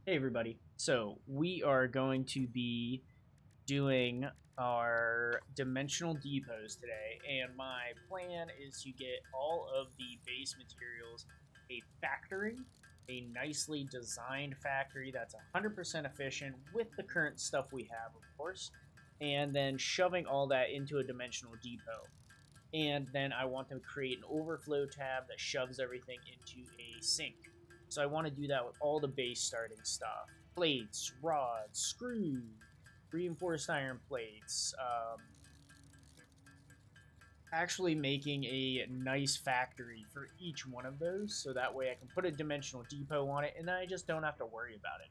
Hey everybody. So we are going to be doing our dimensional depots today, and my plan is to get all of the base materials, a factory, a nicely designed factory that's 100% efficient with the current stuff we have, of course, and then shoving all that into a dimensional depot. And then I want to create an overflow tab that shoves everything into a sink. So I want to do that with all the base starting stuff. Plates, rods, screws, reinforced iron plates. Actually making a nice factory for each one of those, so that way I can put a dimensional depot on it, and then I just don't have to worry about it.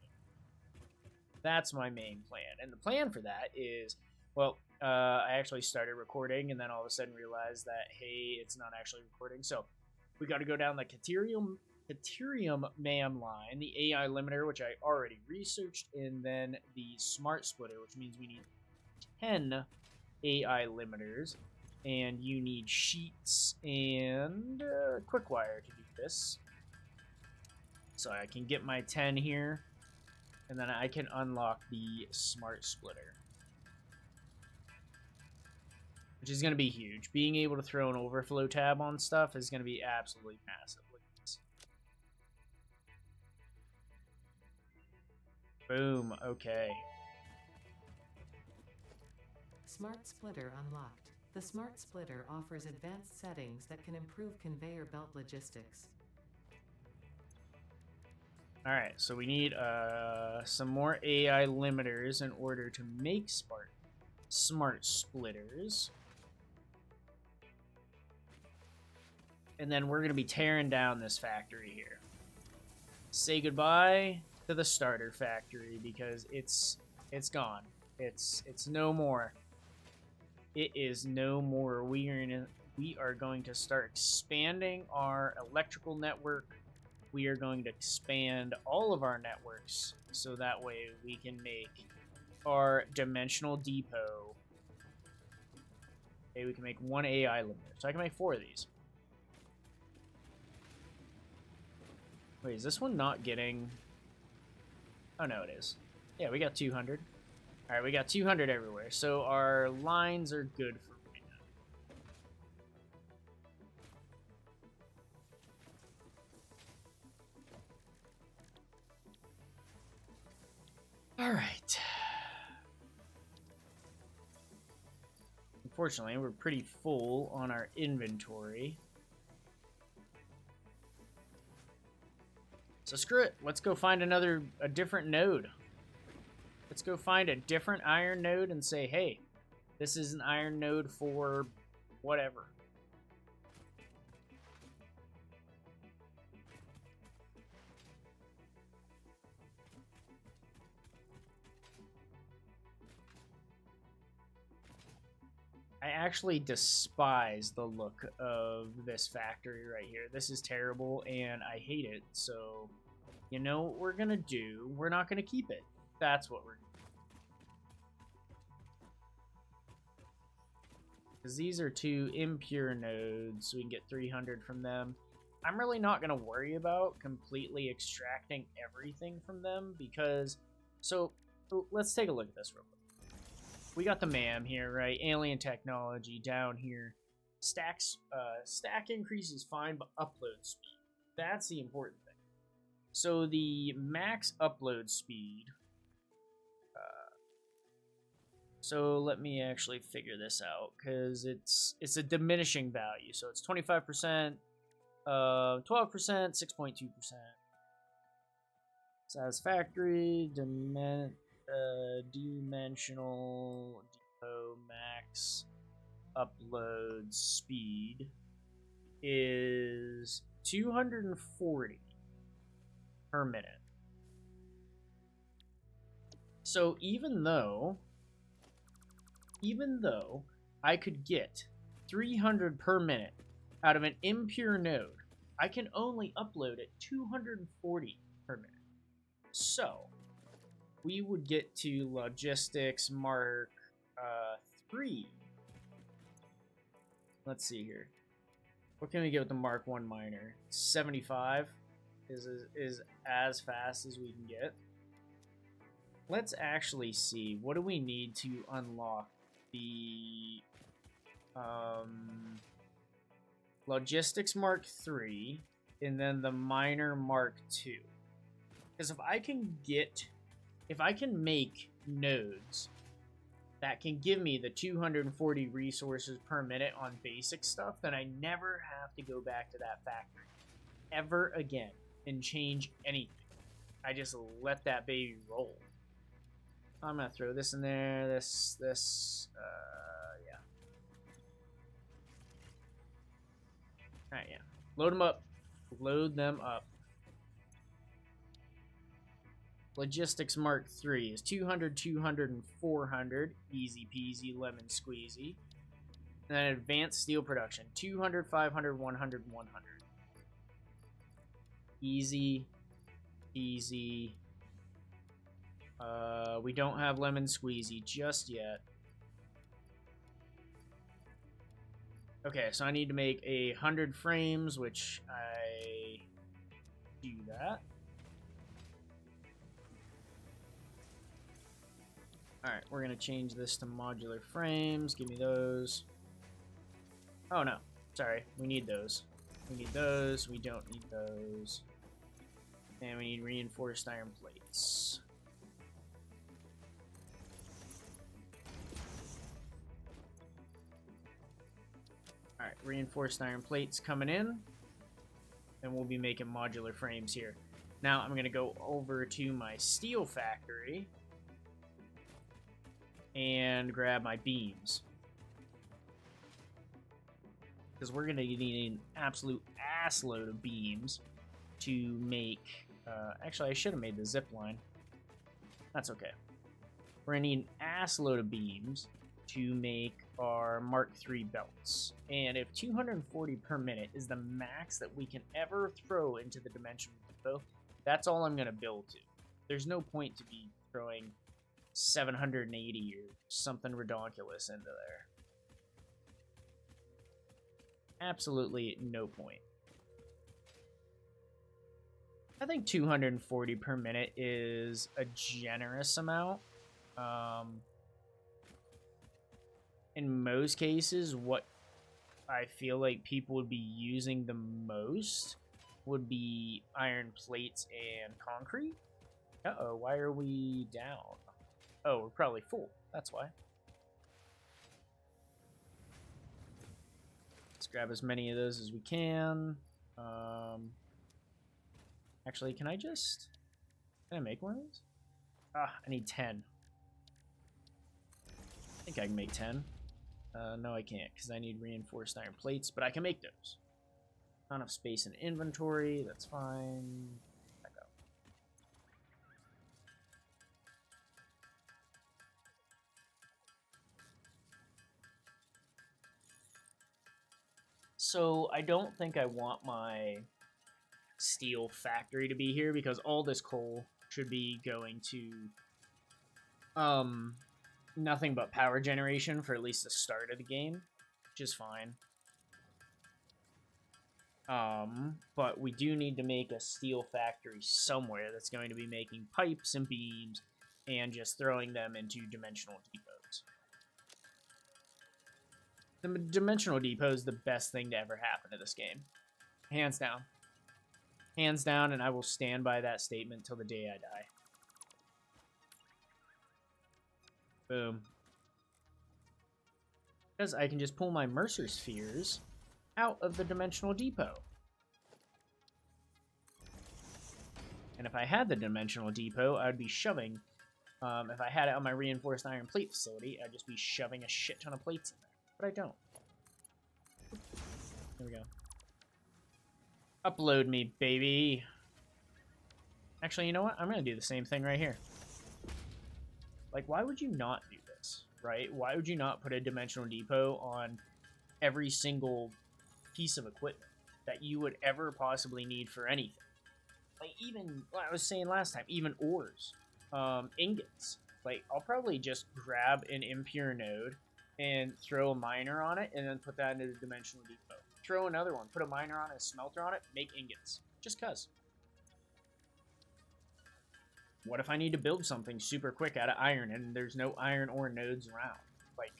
That's my main plan. And the plan for that is, well, I actually started recording, and then all of a sudden realized that, hey, it's not actually recording. So we got to go down the Caterium MAM line, the AI limiter, which I already researched, and then the smart splitter, which means we need 10 AI limiters, and you need sheets and quick wire to do this. So I can get my 10 here, and then I can unlock the smart splitter, which is going to be huge. Being able to throw an overflow tab on stuff is going to be absolutely massive. Look at this. Boom. Okay. Smart Splitter unlocked. The Smart Splitter offers advanced settings that can improve conveyor belt logistics. Alright, so we need some more AI limiters in order to make smart splitters. And then we're going to be tearing down this factory here. Say goodbye to the starter factory because it's gone. It's no more. It is no more. We are going to start expanding our electrical network. We are going to expand all of our networks so that way we can make our dimensional depot. Okay, we can make one AI limiter. So I can make 4 of these. Wait, is this one not getting... Oh, no, it is. Yeah, we got 200. All right, we got 200 everywhere. So our lines are good for right now. All right. Unfortunately, we're pretty full on our inventory. So screw it. Let's go find a different node. Let's go find a different iron node and say, hey, this is an iron node for whatever. I actually despise the look of this factory right here. This is terrible, and I hate it. So, you know what we're going to do? We're not going to keep it. That's what we're going to do. Because these are 2 impure nodes, so we can get 300 from them. I'm really not going to worry about completely extracting everything from them, because... So, let's take a look at this real quick. We got the MAM here, right? Alien technology down here. Stack increase is fine, but upload speed. That's the important thing. So the max upload speed. So let me actually figure this out, because it's a diminishing value. So it's 25%, 12%, 6.2%. Satisfactory, dimensional depot max upload speed is 240 per minute. So even though I could get 300 per minute out of an impure node, I can only upload at 240 per minute. So we would get to logistics mark 3. Let's see here. What can we get with the Mark 1 miner? 75 is as fast as we can get. Let's actually see. What do we need to unlock the Logistics Mark III and then the Miner Mark II? Because if I can make nodes that can give me the 240 resources per minute on basic stuff, then I never have to go back to that factory ever again and change anything. I just let that baby roll. I'm gonna throw this in there. Yeah. All right, yeah. Load them up. Load them up. Logistics Mark III is 200, 200, and 400. Easy peasy, lemon squeezy. And then Advanced Steel Production, 200, 500, 100, 100. Easy peasy. We don't have lemon squeezy just yet. Okay, so I need to make 100 frames, which I do that. Alright, we're going to change this to modular frames. Give me those. Oh, no. Sorry. We need those. We need those. We don't need those. And we need reinforced iron plates. Alright, reinforced iron plates coming in. And we'll be making modular frames here. Now, I'm going to go over to my steel factory and grab my beams. Because we're going to need an absolute assload of beams to make... actually, I should have made the zip line. That's okay. We're going to need an assload of beams to make our Mark III belts. And if 240 per minute is the max that we can ever throw into the dimensional depot, that's all I'm going to build to. There's no point to be throwing 780 or something ridiculous into there. Absolutely no point. I think 240 per minute is a generous amount. In most cases, what I feel like people would be using the most would be iron plates and concrete. Uh-oh, why are we down? Oh, we're probably full. That's why. Let's grab as many of those as we can. Actually, can I make one of these? Ah, I need 10. I think I can make 10. No, I can't, because I need reinforced iron plates, but I can make those. Not enough space in inventory, that's fine. Back up. So, I don't think I want my steel factory to be here, because all this coal should be going to nothing but power generation for at least the start of the game, which is fine. But we do need to make a steel factory somewhere that's going to be making pipes and beams and just throwing them into dimensional depots. The dimensional depot is the best thing to ever happen to this game. Hands down. Hands down, and I will stand by that statement till the day I die. Boom. Because I can just pull my Mercer spheres out of the dimensional depot. And if I had the dimensional depot, I would be shoving, if I had it on my reinforced iron plate facility, I'd just be shoving a shit ton of plates in there. But I don't. There we go. Upload me, baby. Actually, you know what? I'm going to do the same thing right here. Like, why would you not do this, right? Why would you not put a dimensional depot on every single piece of equipment that you would ever possibly need for anything? Like, even, like I was saying last time, even ores, ingots. Like, I'll probably just grab an impure node and throw a miner on it, and then put that into the dimensional depot. Throw another one, put a miner on it, a smelter on it, make ingots. Just cuz. What if I need to build something super quick out of iron and there's no iron ore nodes around? Like,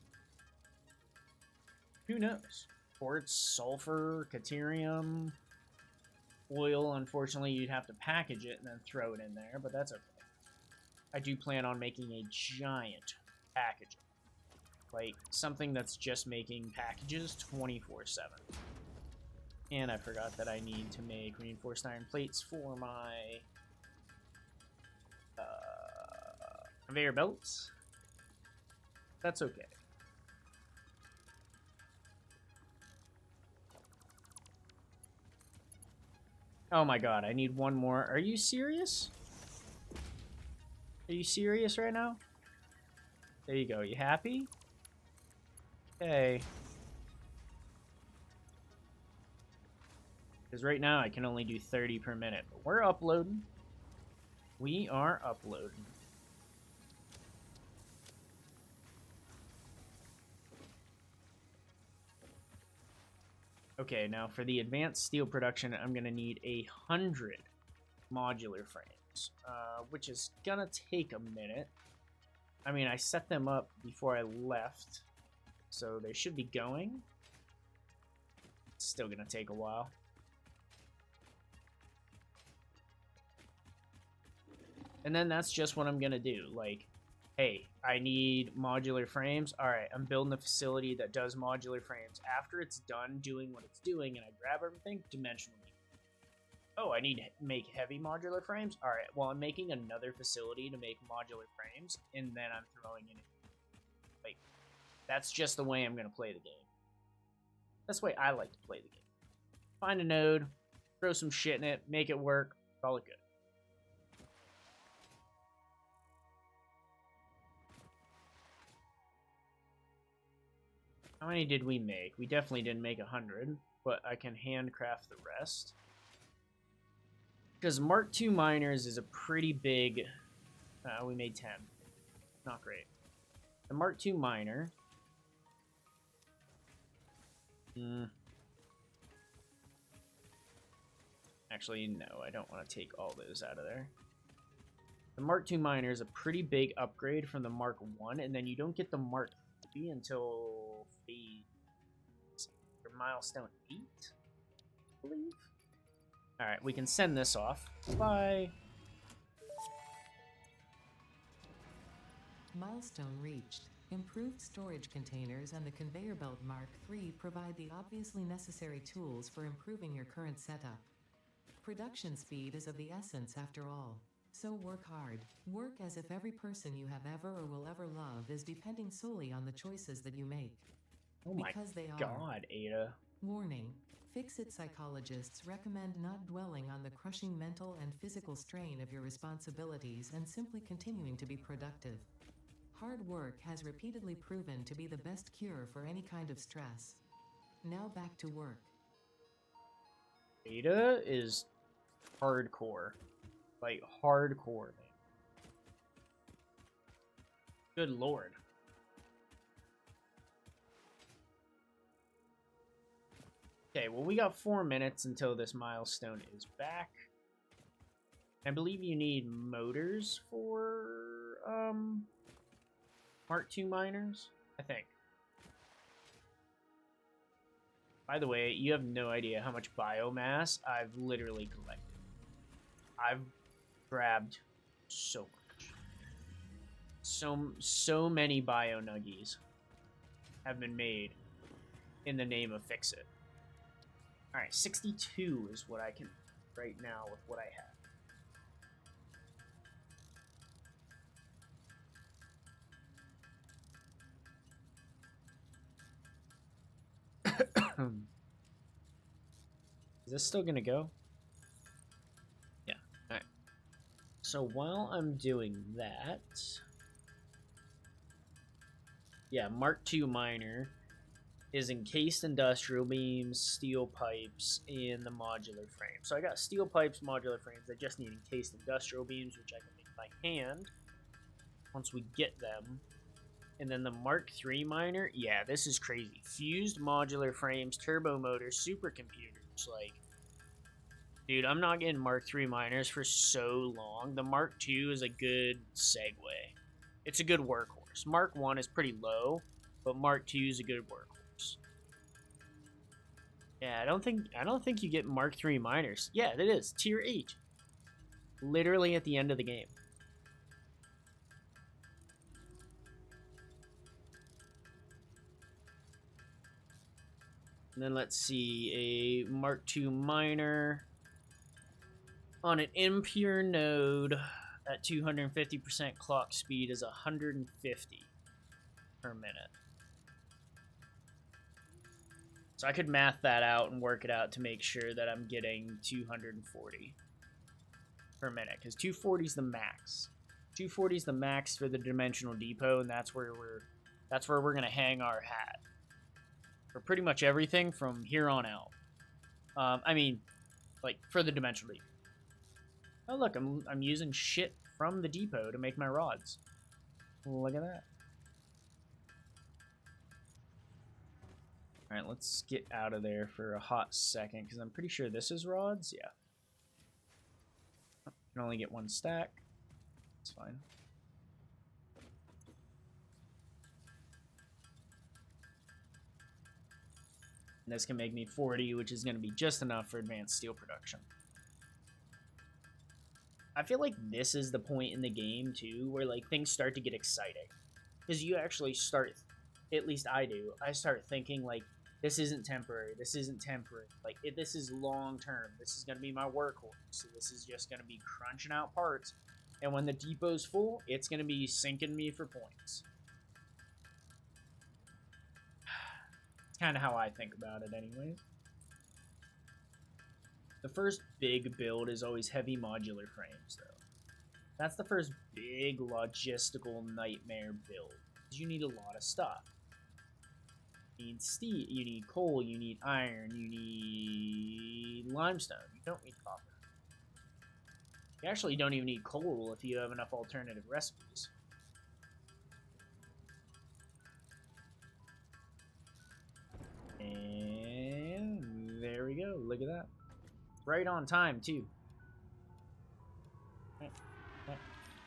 who knows? Quartz, sulfur, caterium, oil. Unfortunately, you'd have to package it and then throw it in there, but that's okay. I do plan on making a giant packaging. Like, something that's just making packages 24/7. And I forgot that I need to make reinforced iron plates for my conveyor belts. That's okay. Oh my god, I need one more. Are you serious? Are you serious right now? There you go. You happy? Okay. Because right now I can only do 30 per minute. But we're uploading. We are uploading. Okay, now for the advanced steel production, I'm going to need 100 modular frames, which is going to take a minute. I mean, I set them up before I left, so they should be going. It's still going to take a while. And then that's just what I'm going to do. Like, hey, I need modular frames. All right, I'm building a facility that does modular frames. After it's done doing what it's doing and I grab everything, dimensionally. Oh, I need to make heavy modular frames? All right, well, I'm making another facility to make modular frames, and then I'm throwing in. Like, that's just the way I'm going to play the game. That's the way I like to play the game. Find a node, throw some shit in it, make it work, call it good. How many did we make? We definitely didn't make 100, but I can handcraft the rest. Because Mark II miners is a pretty big... we made 10. Not great. The Mark II miner... Actually, no, I don't want to take all those out of there. The Mark II miner is a pretty big upgrade from the Mark I, and then you don't get the Mark III until phase... or milestone 8, I believe? Alright, we can send this off. Bye! Milestone reached. Improved storage containers and the conveyor belt Mark III provide the obviously necessary tools for improving your current setup. Production speed is of the essence after all. So work hard. Work as if every person you have ever or will ever love is depending solely on the choices that you make. Oh my Because they are. god, Ada. Warning. Fix-it psychologists recommend not dwelling on the crushing mental and physical strain of your responsibilities and simply continuing to be productive. Hard work has repeatedly proven to be the best cure for any kind of stress. Now back to work. Ada is hardcore. Like, hardcore, man. Good lord. Okay, well, we got 4 minutes until this milestone is back. I believe you need motors for, Mark II miners, I think. By the way, you have no idea how much biomass I've literally collected. I've grabbed so much. So many bio nuggies have been made in the name of Fix-It. Alright, 62 is what I can right now with what I have. Is this still gonna go? Yeah, alright. So while I'm doing that... Yeah, Mark II miner is encased industrial beams, steel pipes, and the modular frame. So I got steel pipes, modular frames. I just need encased industrial beams, which I can make by hand once we get them. And then the Mark III miner, yeah, this is crazy. Fused modular frames, turbo motors, supercomputers, like... Dude, I'm not getting Mark III miners for so long. The Mark II is a good segue. It's a good workhorse. Mark I is pretty low, but Mark II is a good workhorse. Yeah, I don't think you get Mark III miners. Yeah, it is. Tier 8. Literally at the end of the game. And then let's see, a Mark II miner on an impure node at 250% clock speed is 150 per minute. So I could math that out and work it out to make sure that I'm getting 240 per minute, because 240 is the max. 240 is the max for the dimensional depot, and that's where we're gonna hang our hat for pretty much everything from here on out. I mean, like for the dimensional depot. Oh look, I'm using shit from the depot to make my rods. Look at that. All right, let's get out of there for a hot second, because I'm pretty sure this is rods. Yeah. Can only get one stack. It's fine. And this can make me 40, which is going to be just enough for advanced steel production. I feel like this is the point in the game, too, where like things start to get exciting. Because you actually start, at least I do, I start thinking like, this isn't temporary, this isn't temporary. Like, this is long term. This is going to be my workhorse. So this is just going to be crunching out parts. And when the depot's full, it's going to be sinking me for points. It's kind of how I think about it anyways. The first big build is always heavy modular frames, though. That's the first big logistical nightmare build. You need a lot of stuff. You need steel, you need coal, you need iron, you need limestone. You don't need copper. You actually don't even need coal if you have enough alternative recipes. And there we go. Look at that. Right on time, too.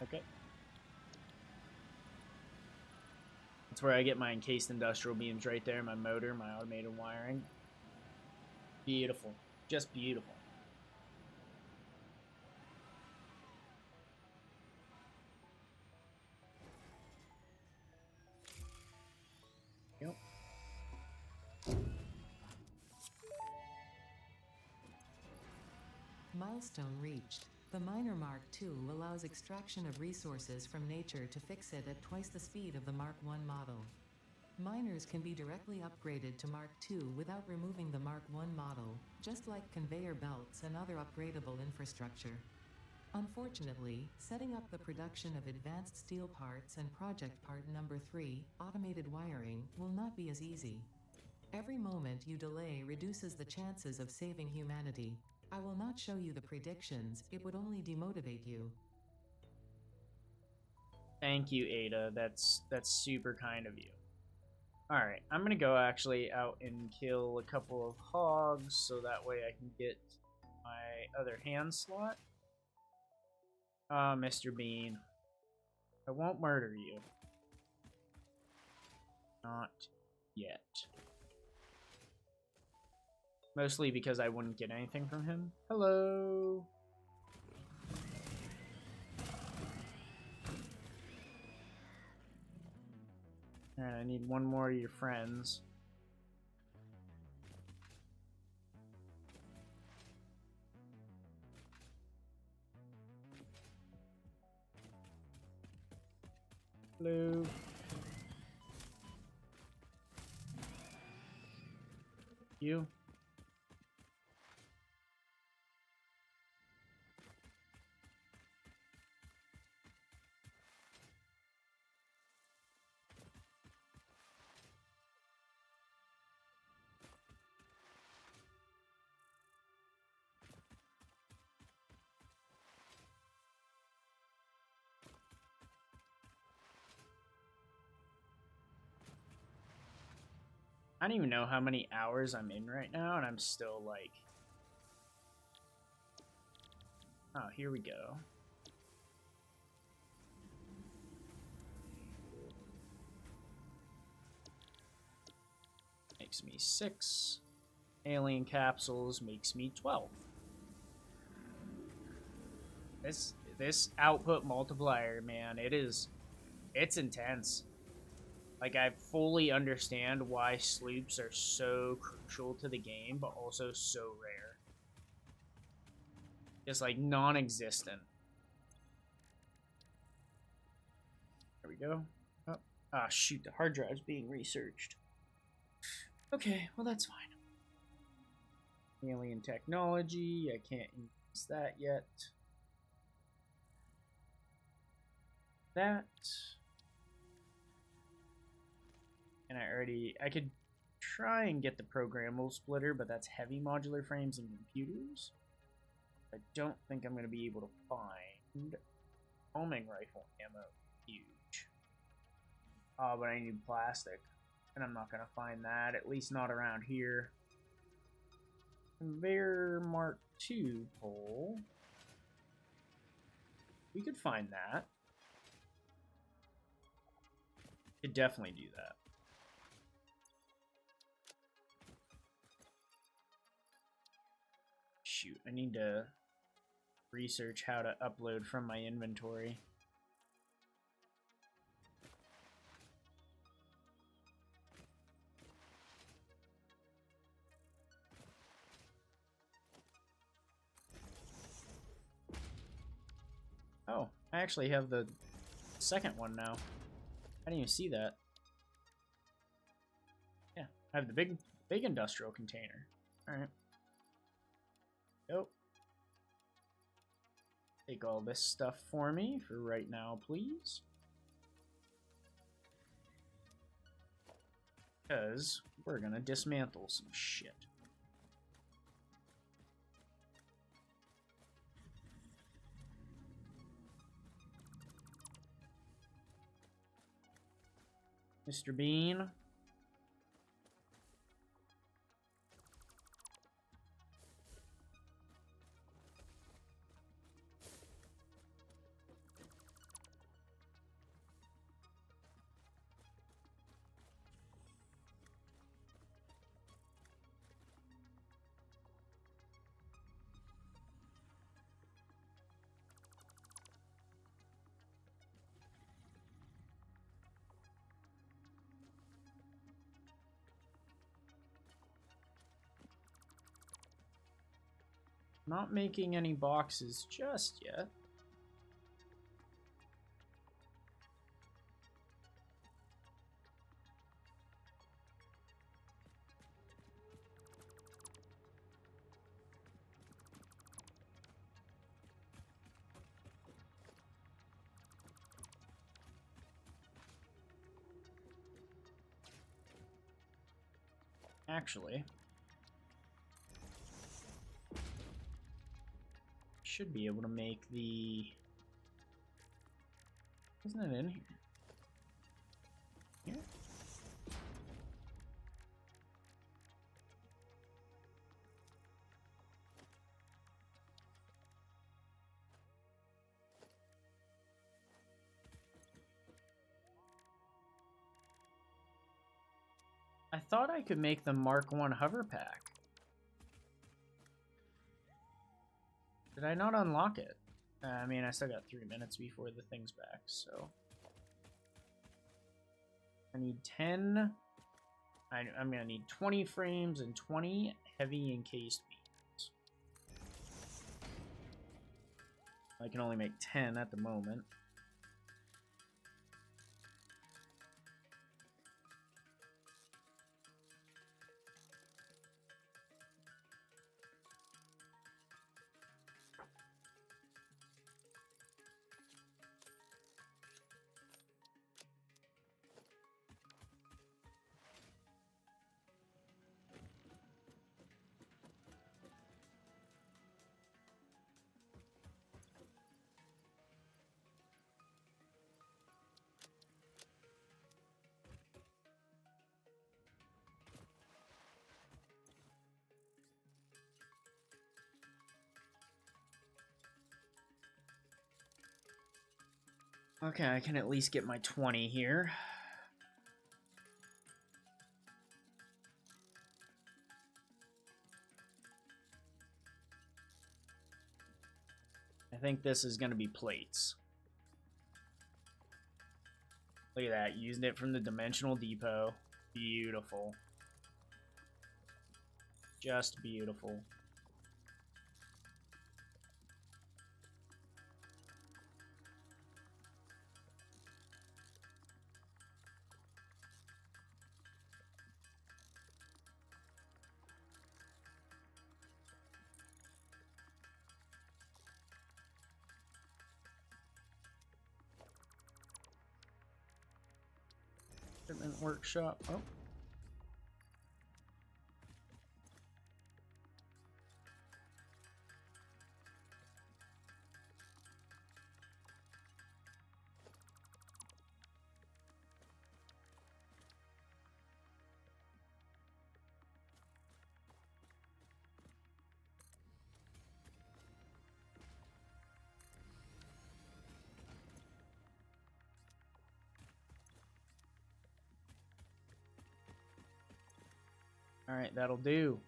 Okay. That's where I get my encased industrial beams right there, my motor, my automated wiring. Beautiful. Just beautiful. Yep. Milestone reached. The Miner Mark II allows extraction of resources from nature to fix it at twice the speed of the Mark I model. Miners can be directly upgraded to Mark II without removing the Mark I model, just like conveyor belts and other upgradable infrastructure. Unfortunately, setting up the production of advanced steel parts and project part number 3, automated wiring, will not be as easy. Every moment you delay reduces the chances of saving humanity. I will not show you the predictions, it would only demotivate you. Thank you, Ada. That's super kind of you. Alright, I'm gonna go actually out and kill a couple of hogs so that way I can get my other hand slot. Mr. Bean. I won't murder you. Not yet. Mostly because I wouldn't get anything from him. Hello! Alright, I need one more of your friends. Hello. You? I don't even know how many hours I'm in right now, and I'm still like Oh, here we go. Makes me 6. Alien capsules makes me 12. This output multiplier, man, it's intense. Like, I fully understand why sloops are so crucial to the game, but also so rare. Just like non-existent. There we go. Oh, ah, shoot, the hard drive's being researched. Okay, well, that's fine. Alien technology, I can't use that yet. That. And I could try and get the programmable splitter, but that's heavy modular frames and computers. I don't think I'm going to be able to find homing rifle ammo. Huge. Oh, but I need plastic. And I'm not going to find that, at least not around here. Conveyor Mark II pole. We could find that. Could definitely do that. Shoot, I need to research how to upload from my inventory. Oh, I actually have the second one now. I didn't even see that. Yeah, I have the big industrial container. Alright. Go. Take all this stuff for me for right now, please. Because we're gonna dismantle some shit. Mr. Bean. Not making any boxes just yet. Actually, should be able to make the... Isn't it in here? Here? I thought I could make the Mark 1 hover pack. Did I not unlock it? I mean, I still got 3 minutes before the thing's back, so... I need 10... I'm gonna need 20 frames and 20 heavy encased beams. I can only make 10 at the moment. Okay, I can at least get my 20 here. I think this is going to be plates. Look at that, using it from the dimensional depot. Beautiful. Just beautiful. Equipment workshop. Oh. Alright, that'll do.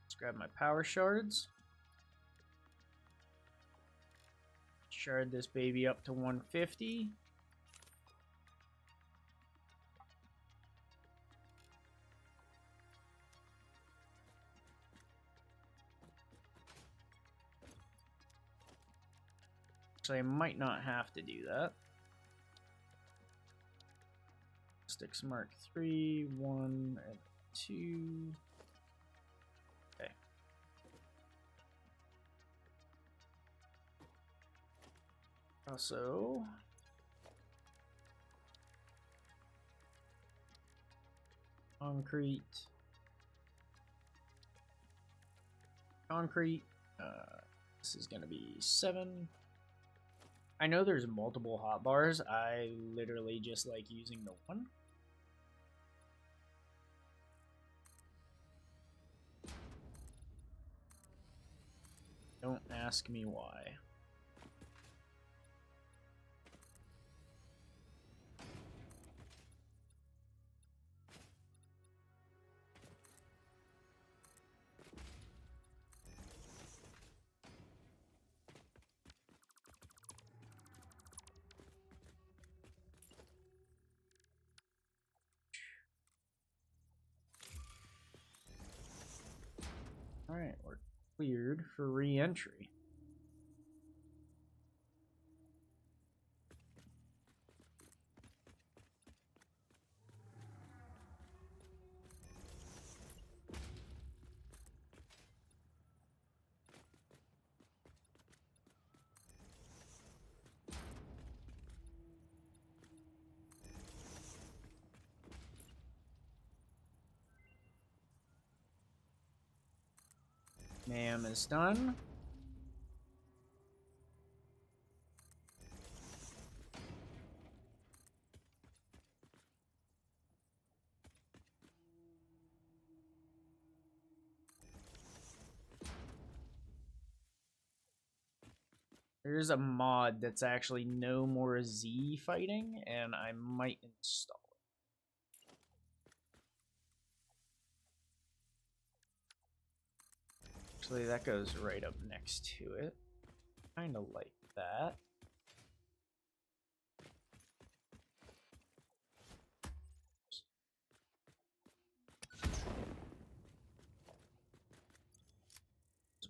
Let's grab my power shards. Shard this baby up to 150. So I might not have to do that. Sticks Mark 3, 1, and 2. Okay. Also, concrete. This is gonna be 7. I know there's multiple hotbars. I literally just like using the one. Don't ask me why. Alright, we're cleared for re-entry. Ma'am is done. There's a mod that's actually no more Z fighting, and I might install it. Actually, that goes right up next to it. Kind of like that.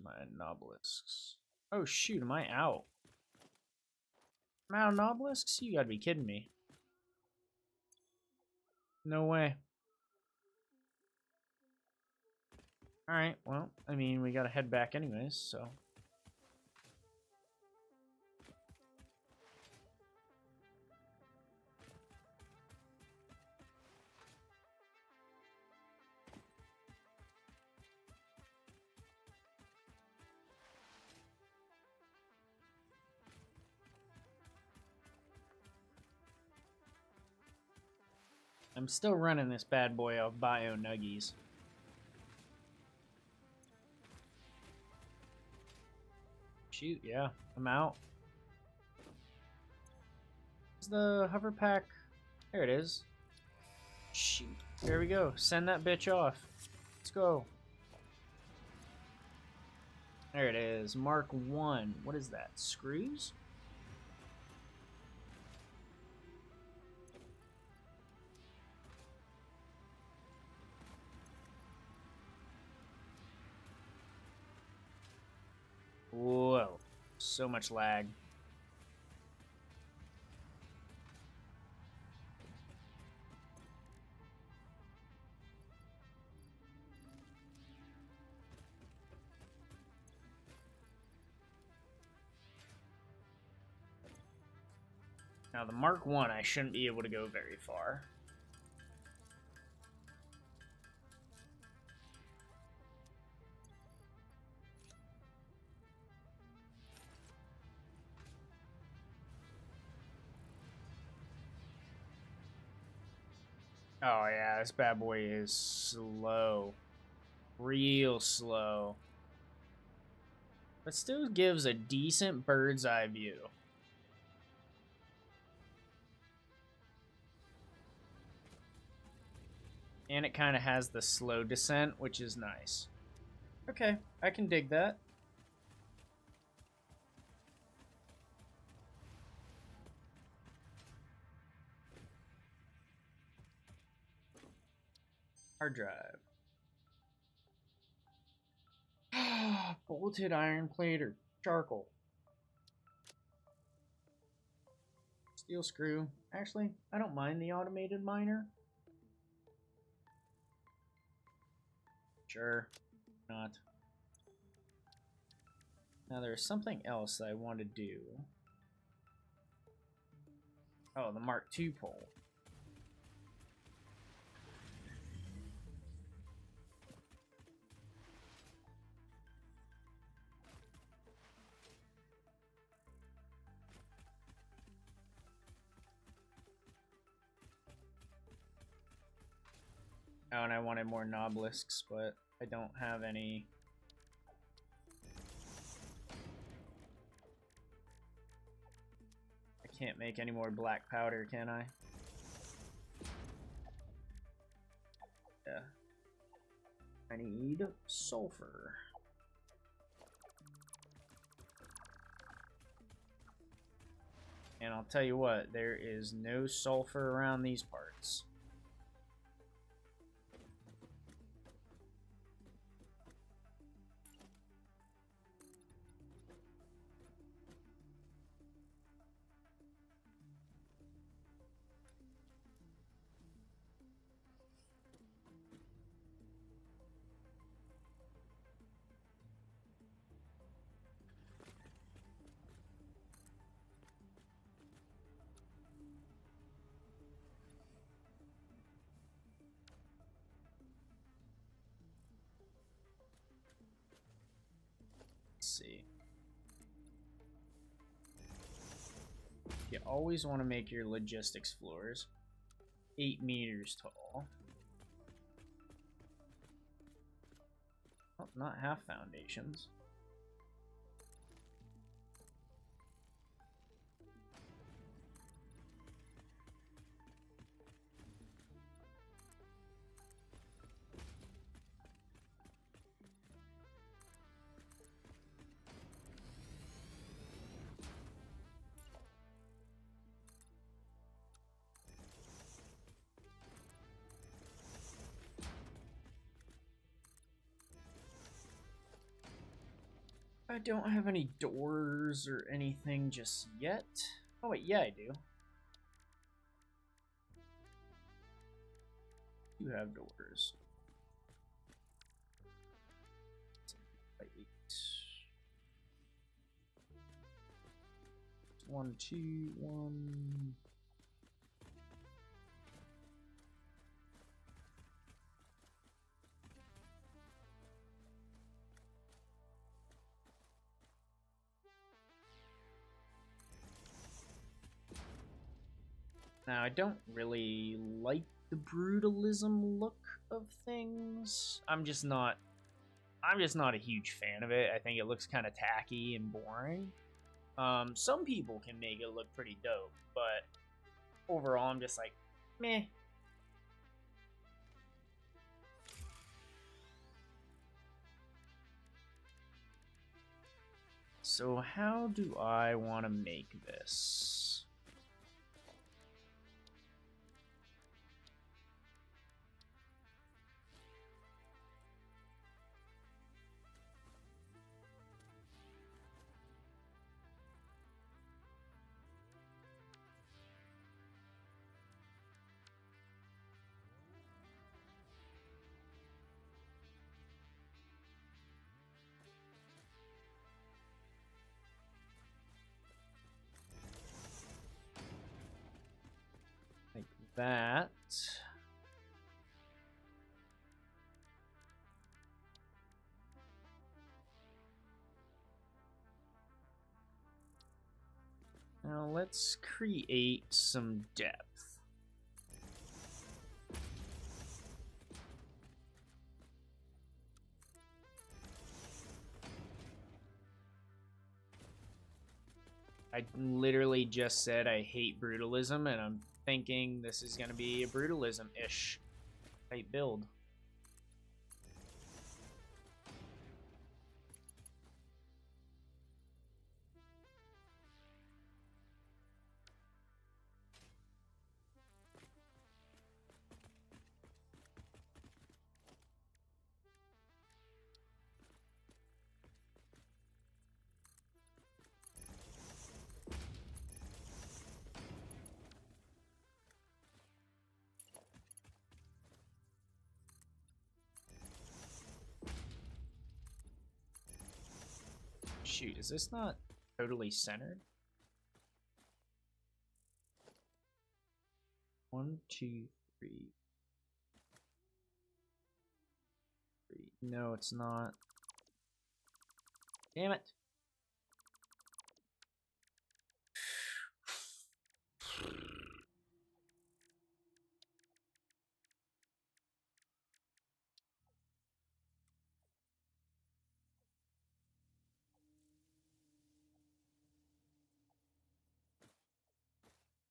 Where's my obelisks? Oh shoot, am I out? I'm out of obelisks? You gotta be kidding me. No way. Alright, well, I mean, we gotta head back anyways, so. I'm still running this bad boy off Bio Nuggies. Shoot, yeah, I'm out. Is the hover pack? There it is. Shoot. There we go. Send that bitch off. Let's go. There it is. Mark 1. What is that? Screws? Whoa. So much lag. Now the Mark 1, I shouldn't be able to go very far. Oh yeah, this bad boy is slow. Real slow. But still gives a decent bird's eye view. And it kind of has the slow descent, which is nice. Okay, I can dig that. Hard drive. Bolted iron plate or charcoal. Steel screw. Actually, I don't mind the automated miner. Sure. Not. Now there's something else that I want to do. Oh, the Mark II pole. Oh, and I wanted more knobelisks, but I don't have any. I can't make any more black powder, can I? Yeah. I need sulfur. And I'll tell you what, there is no sulfur around these parts. See. You always want to make your logistics floors 8 meters tall. Oh, not half foundations. I don't have any doors or anything just yet. Oh wait, yeah I do. You have doors. 8. 1, 2, 1. Now, I don't really like the brutalism look of things. I'm just not a huge fan of it. I think it looks kind of tacky and boring. Some people can make it look pretty dope, but overall, I'm just like, meh. So how do I want to make this? Like that. Now let's create some depth. I literally just said I hate brutalism, and I'm thinking this is going to be a brutalism-ish type build. Shoot, is this not totally centered? 1, 2, 3. No, it's not. Damn it.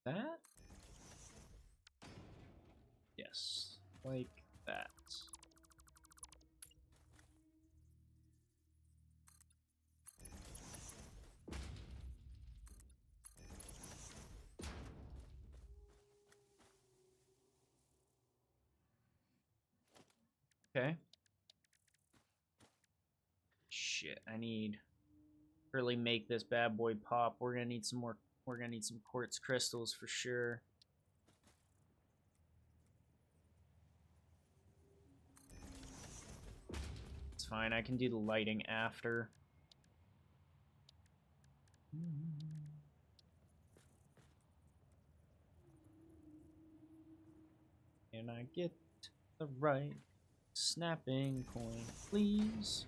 That? Yes, like that. Okay. Shit, I need really make this bad boy pop. We're gonna need some more. We're gonna need some quartz crystals for sure. It's fine. I can do the lighting after. Can I get the right snapping point, please?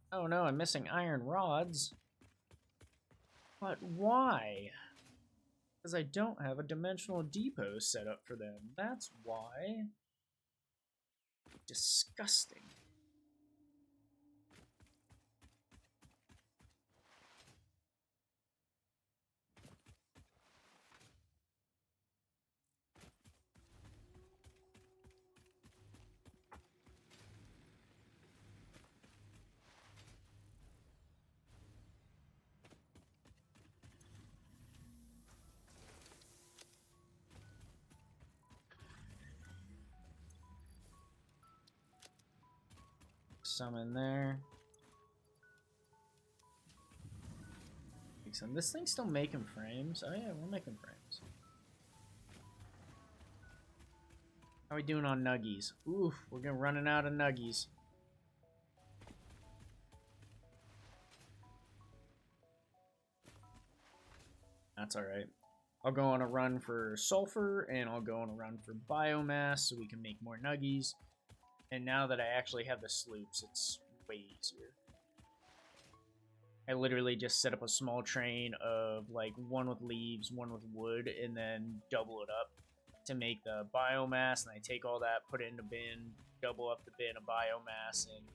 Oh no, I'm missing iron rods. But why? Because I don't have a dimensional depot set up for them. That's why. Disgusting. Some in there. This thing's still making frames. Oh yeah, we're making frames. How are we doing on nuggies? Oof, we're running out of nuggies. That's alright. I'll go on a run for sulfur, and I'll go on a run for biomass so we can make more nuggies. And now that I actually have the sloops, it's way easier. I literally just set up a small train of like one with leaves, one with wood, and then double it up to make the biomass. And I take all that, put it in a bin, double up the bin of biomass and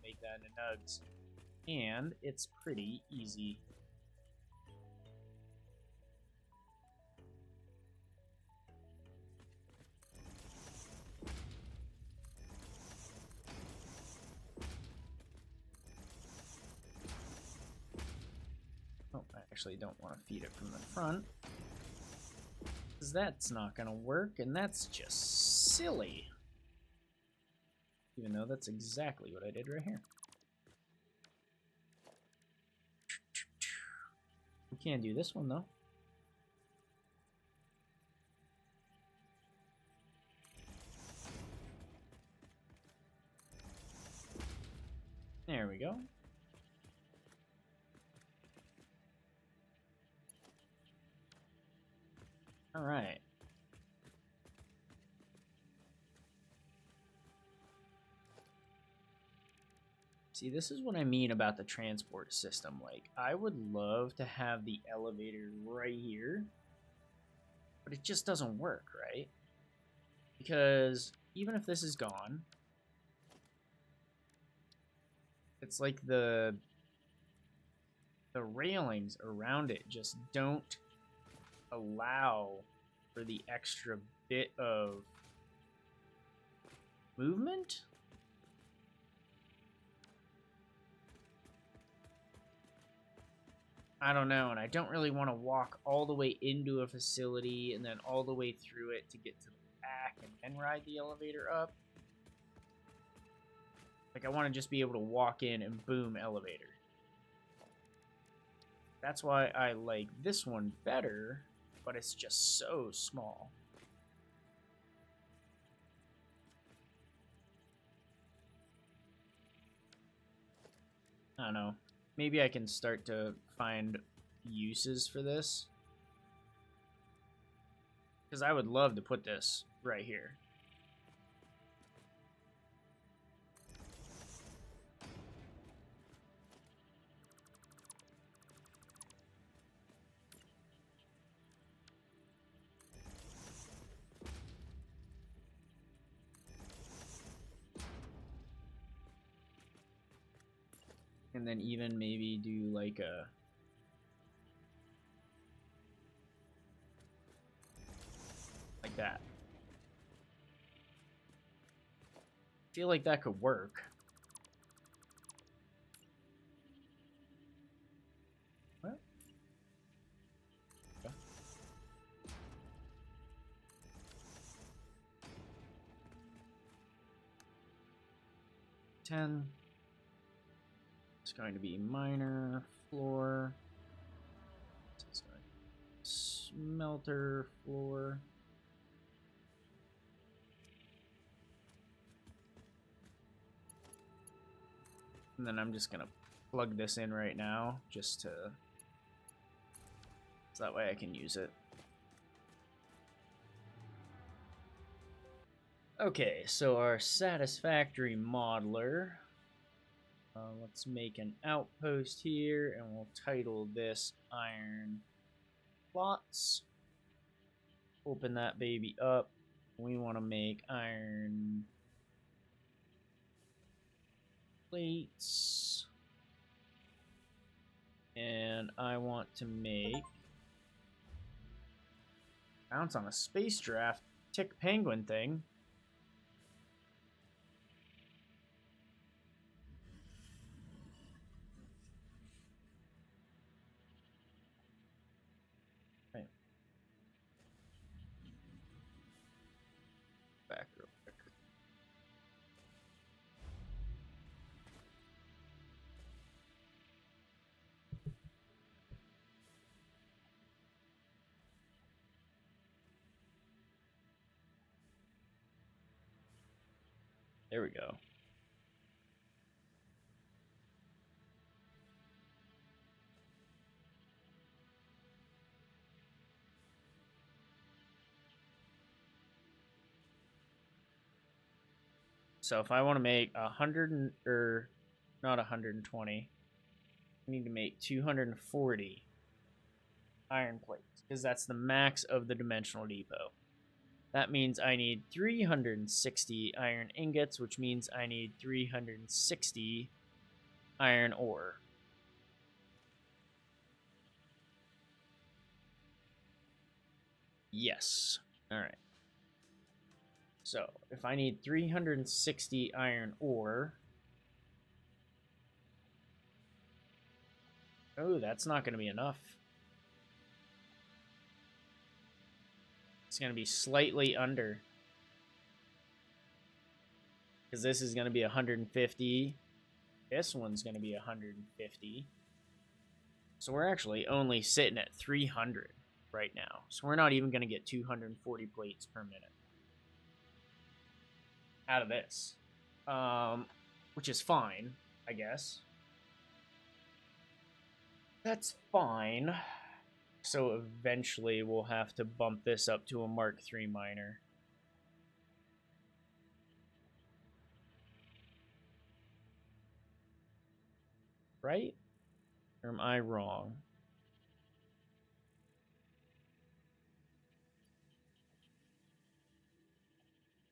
make that into nugs. And it's pretty easy. Oh, I actually don't want to feed it from the front, because that's not going to work, and that's just silly. Even though that's exactly what I did right here. We can't do this one, though. There we go. All right. See, this is what I mean about the transport system. Like, I would love to have the elevator right here, but it just doesn't work, right? Because even if this is gone, it's like the railings around it just don't allow for the extra bit of movement. I don't know, and I don't really want to walk all the way into a facility and then all the way through it to get to the back and then ride the elevator up. Like, I want to just be able to walk in and boom, elevator. That's why I like this one better, but it's just so small. I don't know. Maybe I can start to find uses for this. Because I would love to put this right here. And then even maybe do like a... like that. I feel like that could work. What? Okay. 10. It's going to be minor floor. It's going to be smelter floor. And then I'm just going to plug this in right now just to... so that way I can use it. Okay, so our Satisfactory modular. Let's make an outpost here, and we'll title this Iron Plots. Open that baby up. We want to make iron plates. And I want to make... bounce on a space draft tick penguin thing. Right. Back real quick. There we go. So if I want to make 100 or not 120, I need to make 240 iron plates because that's the max of the dimensional depot. That means I need 360 iron ingots, which means I need 360 iron ore. Yes. All right. So if I need 360 iron ore... Oh, that's not going to be enough. It's going to be slightly under. Because this is going to be 150. This one's going to be 150. So we're actually only sitting at 300 right now. So we're not even going to get 240 plates per minute out of this. Which is fine, I guess. That's fine. So eventually we'll have to bump this up to a Mark III miner. Right? Or am I wrong?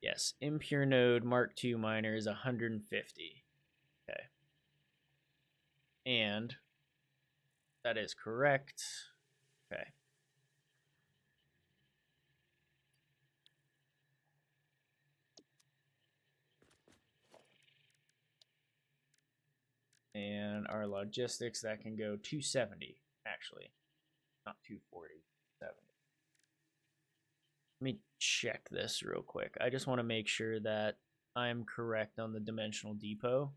Yes, impure node Mark II miner is 150. Okay. And that is correct. Okay. And our logistics, that can go 270, actually. Not 240, 70. Let me check this real quick. I just want to make sure that I'm correct on the dimensional depot.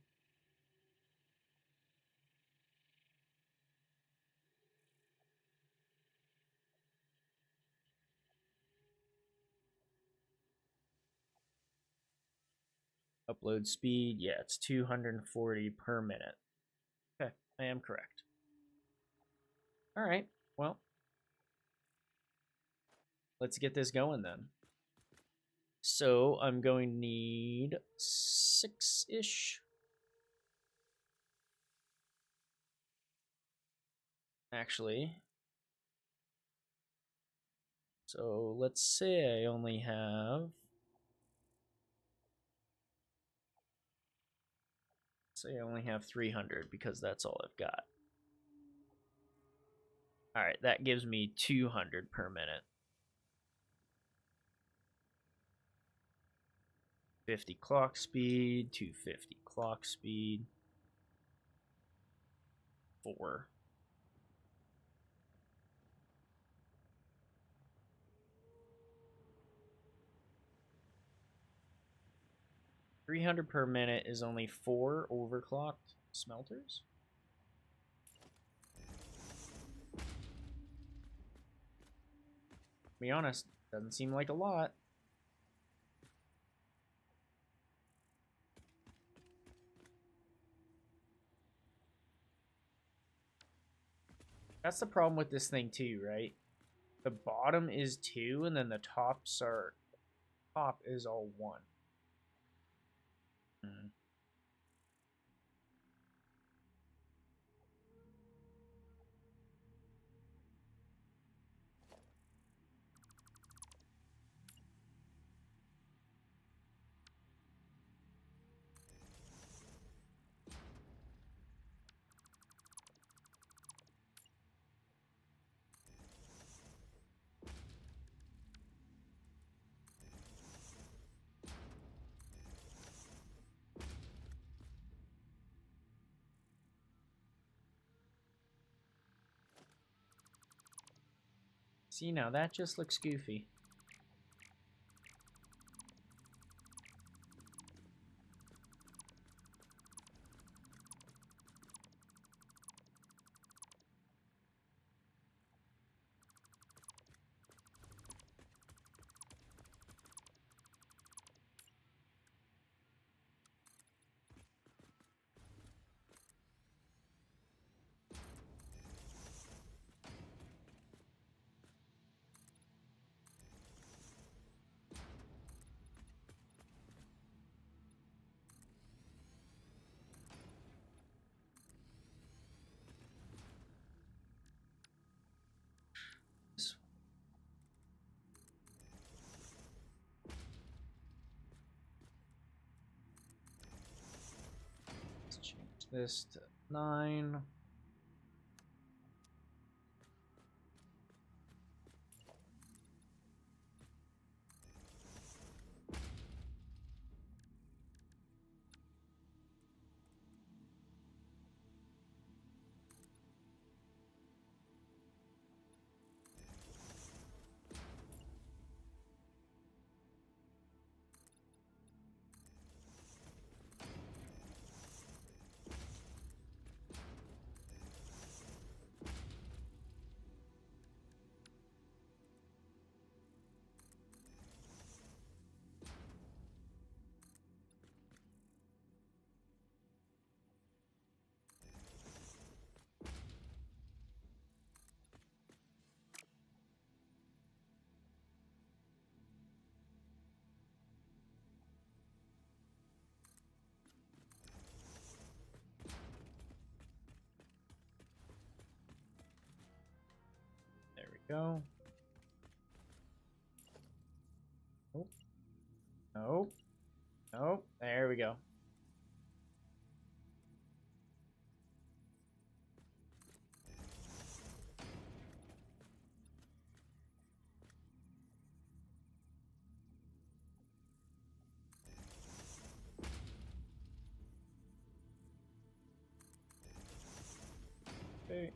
Upload speed, yeah, it's 240 per minute. Okay, I am correct. All right, well, let's get this going then. So I'm going to need 6-ish. Actually. So let's say I only have... Say I only have 300 because that's all I've got. All right, that gives me 200 per minute. 50 clock speed, 250 clock speed, 4. $300 per minute is only 4 overclocked smelters. To be honest, doesn't seem like a lot. That's the problem with this thing too, right? The bottom is 2, and then the top is all 1. Hmm. See, now that just looks goofy. this to 9. There we go. Nope. Nope. Nope. There we go. Okay.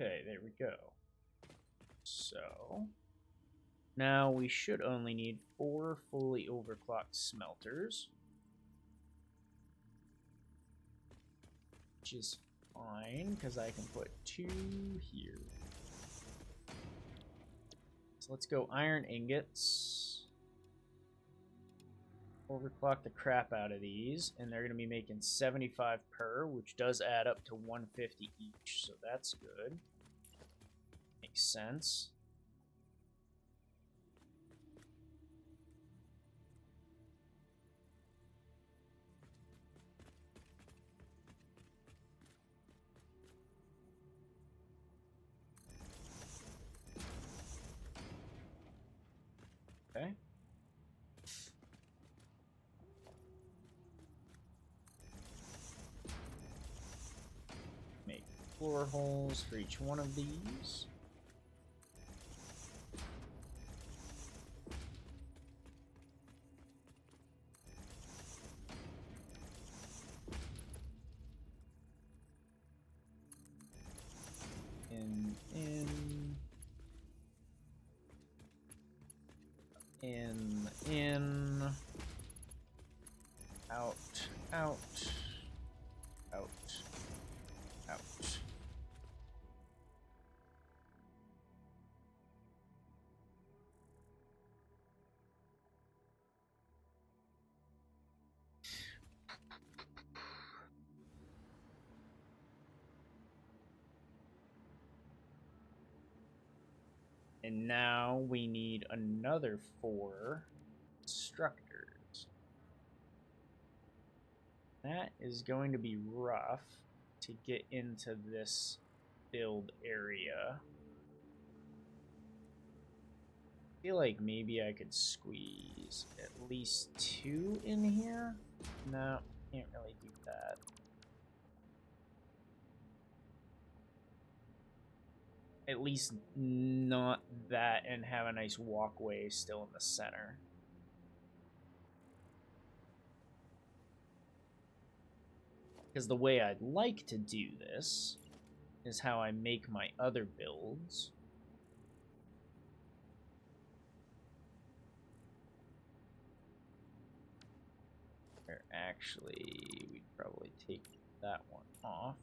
Okay, there we go. So now we should only need 4 fully overclocked smelters, which is fine because I can put 2 here. So let's go iron ingots. Overclock the crap out of these, and they're going to be making 75 per, which does add up to 150 each, so that's good. Makes sense. Okay. Make floor holes for each one of these. In, out, out, out, out. And now we need another 4 instructors. That is going to be rough to get into this build area. I feel like maybe I could squeeze at least 2 in here. No, can't really do that. At least not that, and have a nice walkway still in the center. Because the way I'd like to do this is how I make my other builds. Where actually, we'd probably take that one off.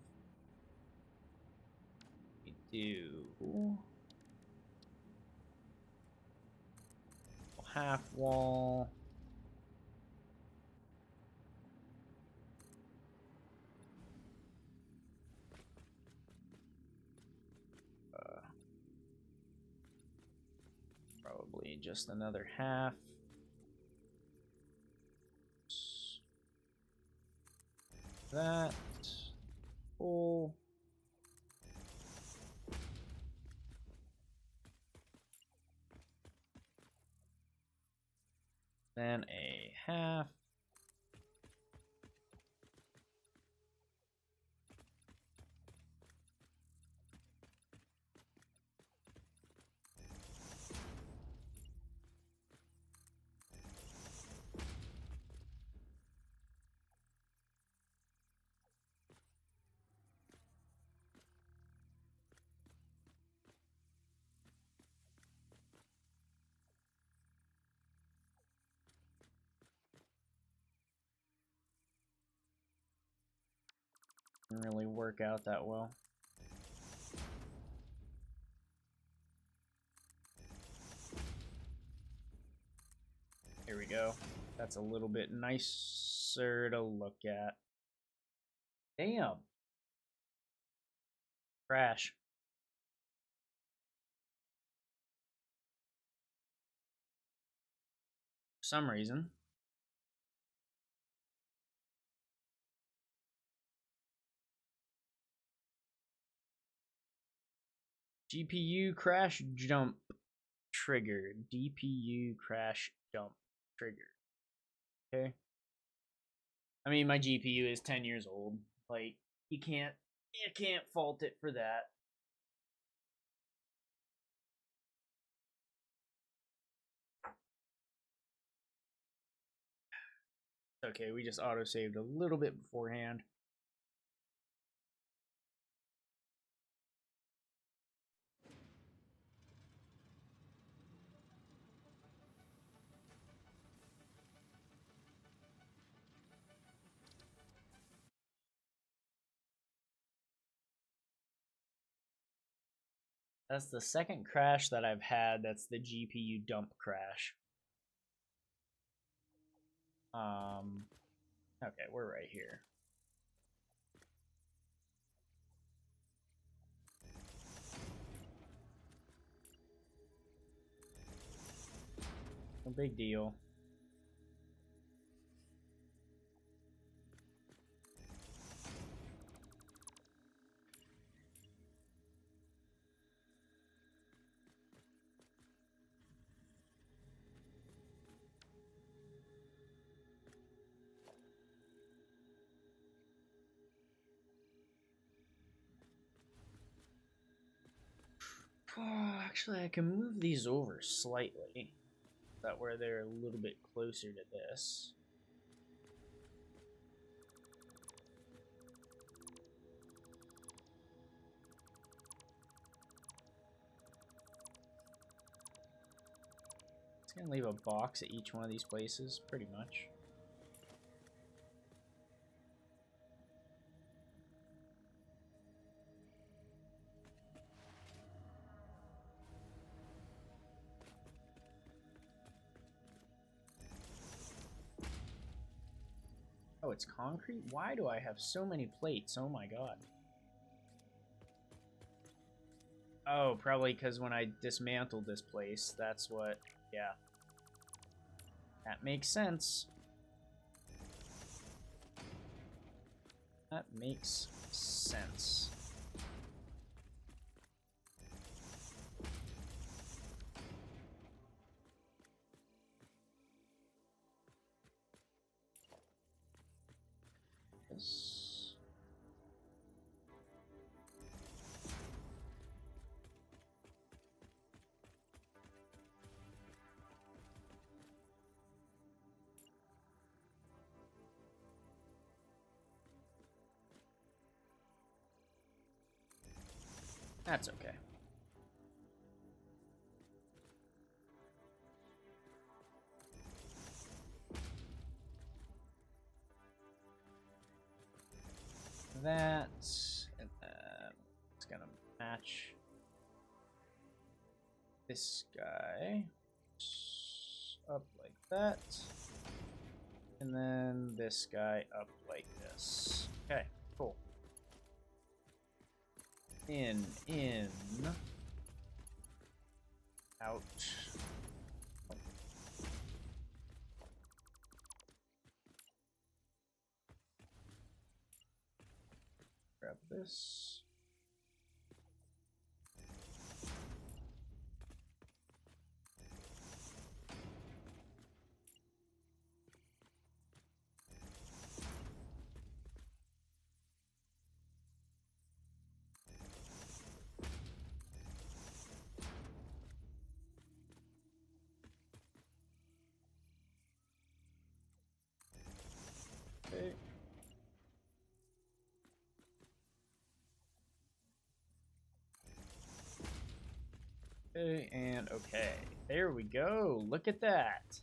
We do half wall. need just another half. That. Full. Then a half. Didn't really work out that well. Here we go. That's a little bit nicer to look at. Damn. Crash. For some reason. GPU crash jump triggered. DPU crash jump triggered. Okay. I mean, my GPU is 10 years old. Like, you can't fault it for that. Okay, we just auto-saved a little bit beforehand. That's the second crash that I've had. That's the GPU dump crash. Okay, we're right here. No big deal. Actually, I can move these over slightly. That where they're a little bit closer to this. It's gonna leave a box at each one of these places, pretty much. Oh, it's concrete? Why do I have so many plates? Oh my god. Oh, probably because when I dismantled this place, that's what... Yeah. That makes sense. That makes sense. This. That's okay. That, and then it's gonna match this guy up like that, and then this guy up like this. Okay, cool. In, out, this. Okay. Okay, and okay. There we go. Look at that.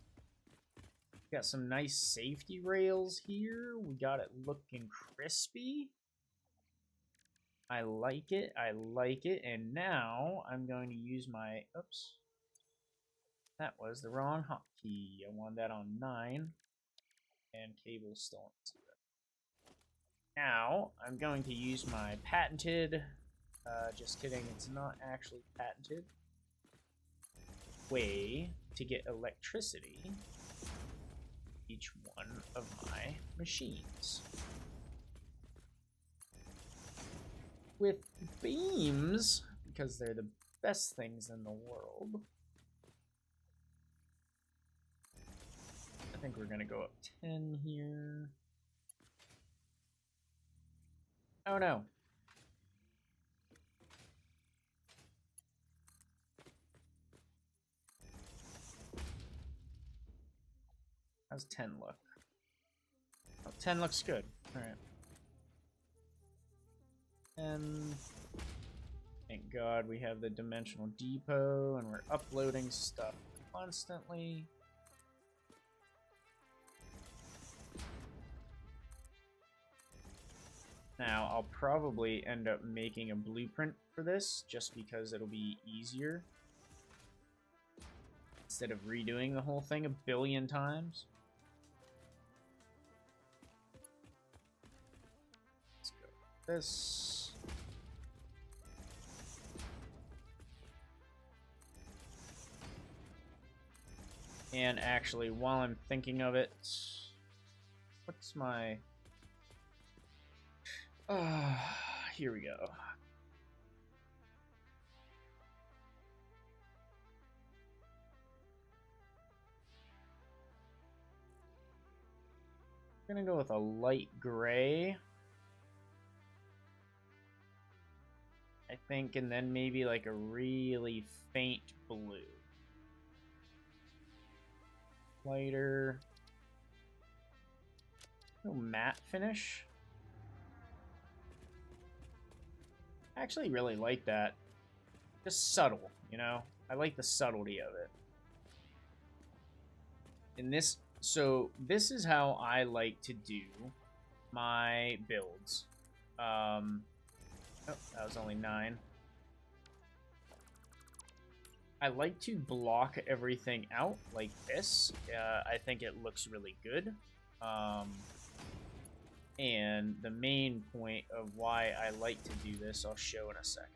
Got some nice safety rails here. We got it looking crispy. I like it. I like it. And now I'm going to use my... Oops. That was the wrong hotkey. I wanted that on 9. And cable still on 0. Now, I'm going to use my patented... just kidding, it's not actually patented. Way to get electricity each one of my machines. With beams, because they're the best things in the world. I think we're gonna go up 10 here. Oh no. How's 10 look? Oh, 10 looks good. Alright. And thank God we have the dimensional depot and we're uploading stuff constantly. Now, I'll probably end up making a blueprint for this just because it'll be easier instead of redoing the whole thing a billion times. Let's go with this. And actually, while I'm thinking of it, what's my... here we go. I'm gonna go with a light gray. I think, and then maybe like a really faint blue. Lighter. No matte finish. I actually really like that. Just subtle, you know? I like the subtlety of it. In this, so this is how I like to do my builds. Oh, that was only 9. I like to block everything out like this. I think it looks really good. And the main point of why I like to do this, I'll show in a second.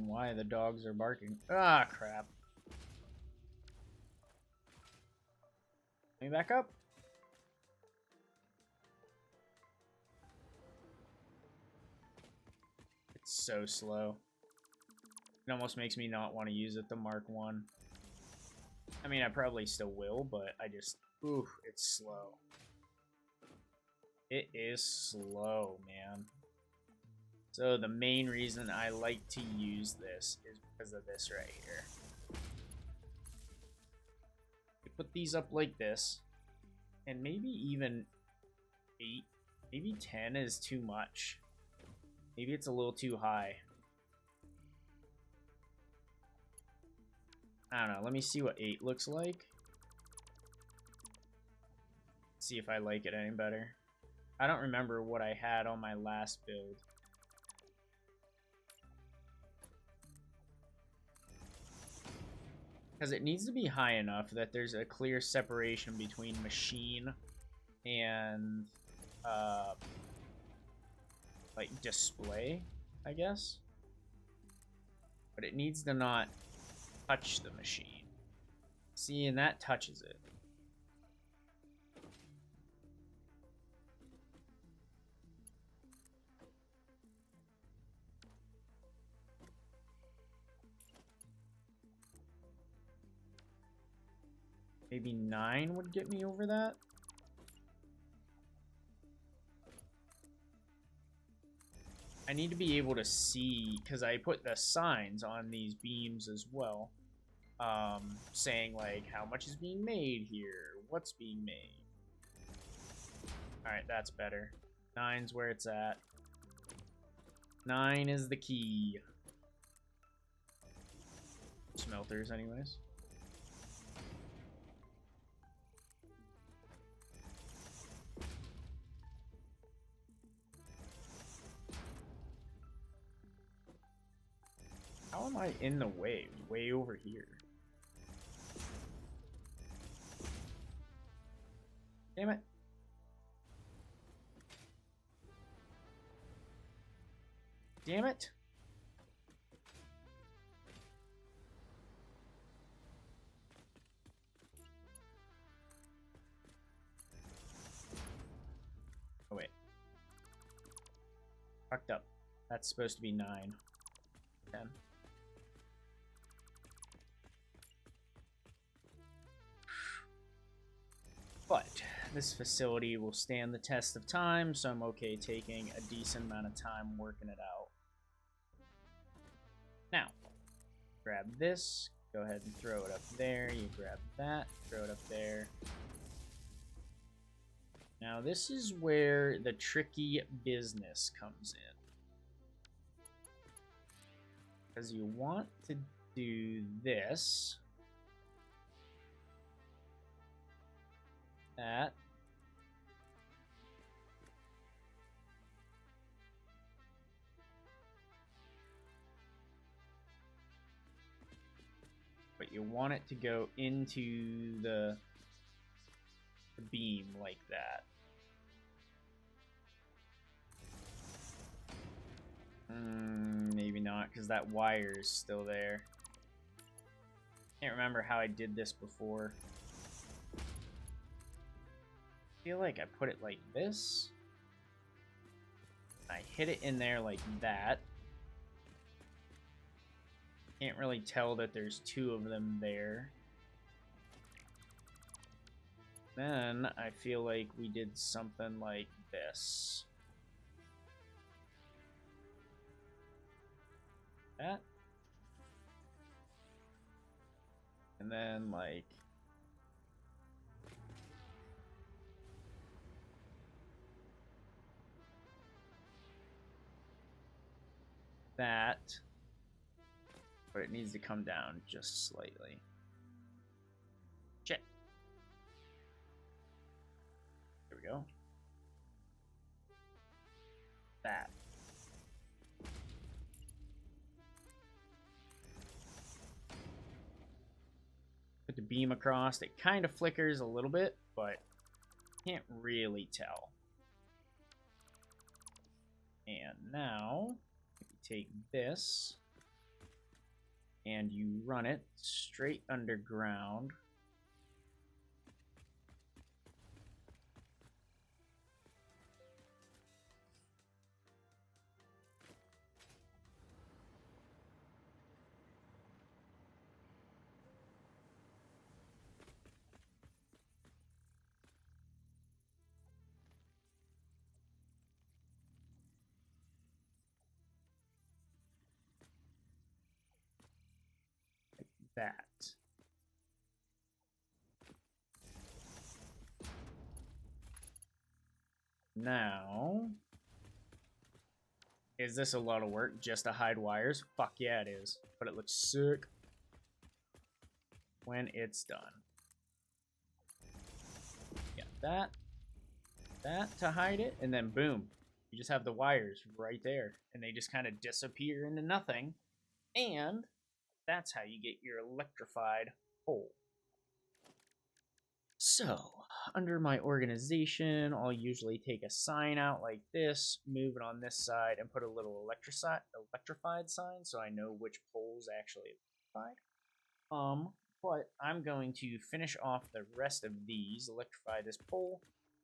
Why the dogs are barking. Ah, crap. Let me back up. It's so slow. It almost makes me not want to use it, the Mark 1. I mean, I probably still will, but I just... Oof, it's slow. It is slow, man. So the main reason I like to use this is because of this right here. You put these up like this, and maybe even 8, maybe 10 is too much. Maybe it's a little too high. I don't know, let me see what 8 looks like. See if I like it any better. I don't remember what I had on my last build. Because it needs to be high enough that there's a clear separation between machine and, like, display, I guess. But it needs to not touch the machine. See, and that touches it. Maybe 9 would get me over that. I need to be able to see, because I put the signs on these beams as well, saying, like, how much is being made here, what's being made. Alright, that's better. 9's where it's at. 9 is the key. Smelters, anyways. How am I in the way? Way over here. Damn it. Damn it. Oh, wait. Fucked up. That's supposed to be 9. 10. But this facility will stand the test of time, so I'm okay taking a decent amount of time working it out. Now, grab this, go ahead and throw it up there. You grab that, throw it up there. Now, this is where the tricky business comes in. Because you want to do this. That. But you want it to go into the beam like that. Maybe not, because that wire is still there. Can't remember how I did this before. I feel like I put it like this. I hit it in there like that. Can't really tell that there's 2 of them there. Then I feel like we did something like this. That. And then like that. But it needs to come down just slightly. Shit. There we go. That. Put the beam across. It kind of flickers a little bit, but can't really tell. And now, if you take this and you run it straight underground. That. Now, is this a lot of work just to hide wires? Fuck yeah, it is. But it looks sick when it's done. Yeah, that to hide it, and then boom, you just have the wires right there, and they just kind of disappear into nothing, and that's how you get your electrified pole. So, under my organization, I'll usually take a sign out like this, move it on this side, and put a little electrified sign so I know which pole's actually electrified. But I'm going to finish off the rest of these, electrify this pole,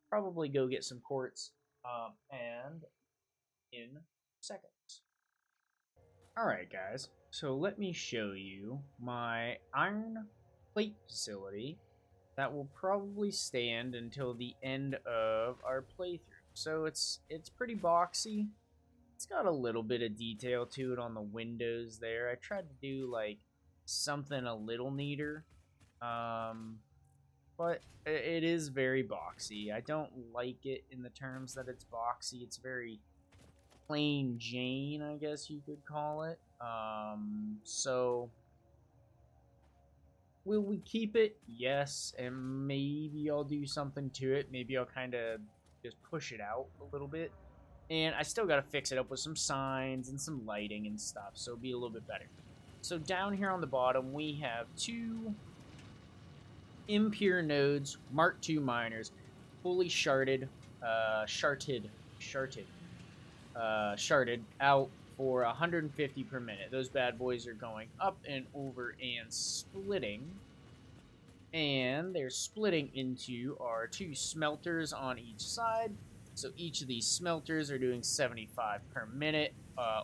probably go get some quartz, and in seconds. Alright, guys, so let me show you my iron plate facility that will probably stand until the end of our playthrough. So it's pretty boxy. It's got a little bit of detail to it on the windows there. I tried to do like something a little neater. But it is very boxy. I don't like it in the terms that it's boxy. It's very plain Jane, I guess you could call it. So will we keep it? Yes, and maybe I'll do something to it. Maybe I'll kind of just push it out a little bit. And I still got to fix it up with some signs and some lighting and stuff, so it'll be a little bit better. So down here on the bottom, we have two impure nodes, Mark II miners, fully sharded out for 150 per minute. Those bad boys are going up and over and splitting. And they're splitting into our two smelters on each side. So each of these smelters are doing 75 per minute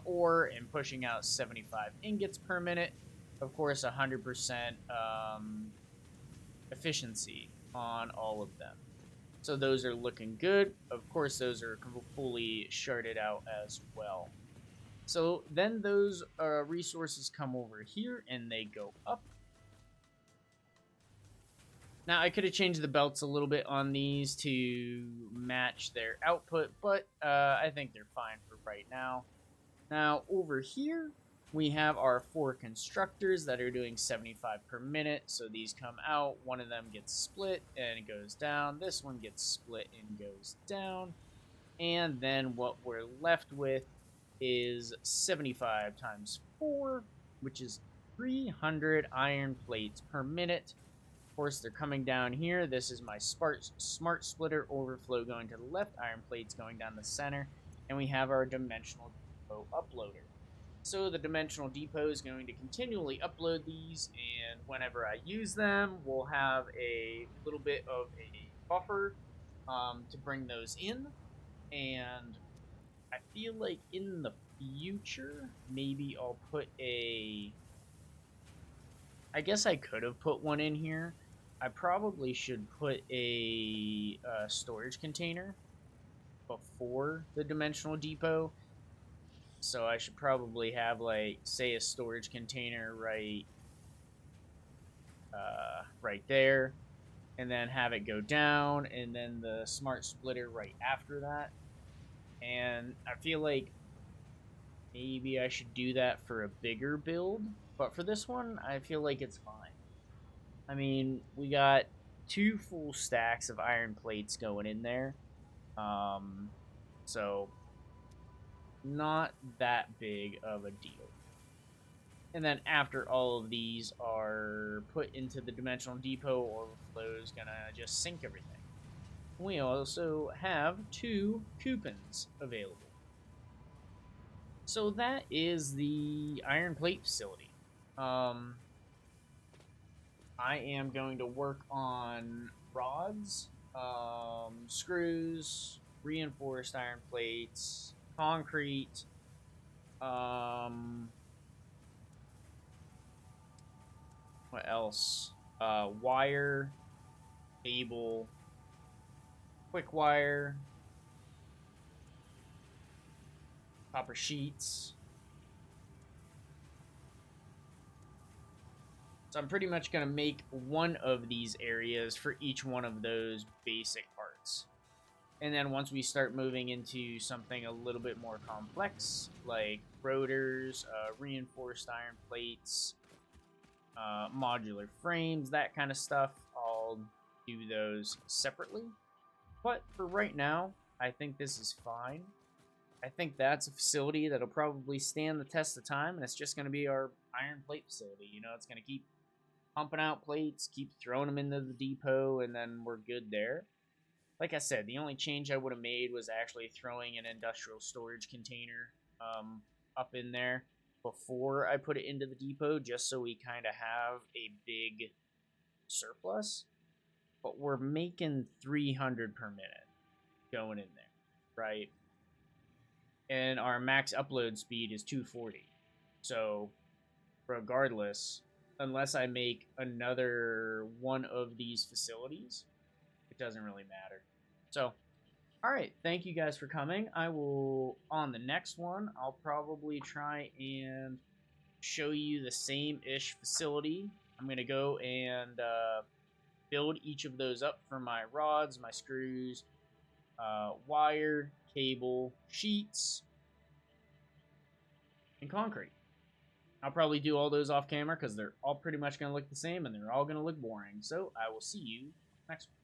ore and pushing out 75 ingots per minute. Of course, 100% efficiency on all of them. So those are looking good. Of course, those are fully sharded out as well. So then those resources come over here and they go up. Now, I could have changed the belts a little bit on these to match their output, but I think they're fine for right now. Now, over here, we have our four constructors that are doing 75 per minute. So these come out. One of them gets split and it goes down. This one gets split and goes down. And then what we're left with is 75 times 4, which is 300 iron plates per minute. Of course, they're coming down here. This is my smart splitter overflow going to the left, iron plates going down the center, and we have our dimensional depot uploader. So the dimensional depot is going to continually upload these, and whenever I use them, we'll have a little bit of a buffer to bring those in. And I feel like in the future, maybe I'll put a... I guess I could have put one in here. I probably should put a storage container before the dimensional depot. So I should probably have, like, say a storage container right there, and then have it go down, and then the smart splitter right after that. And I feel like maybe I should do that for a bigger build, but for this one, I feel like it's fine. I mean, we got 2 full stacks of iron plates going in there, so not that big of a deal. And then after all of these are put into the dimensional depot, overflow is gonna just sink everything. We also have 2 coupons available. So that is the iron plate facility. I am going to work on rods, screws, reinforced iron plates, concrete, what else? Wire, cable, quick wire, copper sheets. So I'm pretty much going to make one of these areas for each one of those basic parts. And then once we start moving into something a little bit more complex, like rotors, reinforced iron plates, modular frames, that kind of stuff, I'll do those separately. But for right now, I think this is fine. I think that's a facility that'll probably stand the test of time, and it's just going to be our iron plate facility. You know, it's going to keep pumping out plates, keep throwing them into the depot, and then we're good there. Like I said, the only change I would have made was actually throwing an industrial storage container up in there before I put it into the depot, just so we kind of have a big surplus. But we're making 300 per minute going in there, right? And our max upload speed is 240. So, regardless, unless I make another one of these facilities, it doesn't really matter. So, all right, thank you guys for coming. I will, on the next one, I'll probably try and show you the same ish facility. I'm going to go and build each of those up for my rods, my screws, wire, cable, sheets, and concrete. I'll probably do all those off camera because they're all pretty much going to look the same and they're all going to look boring. So I will see you next one.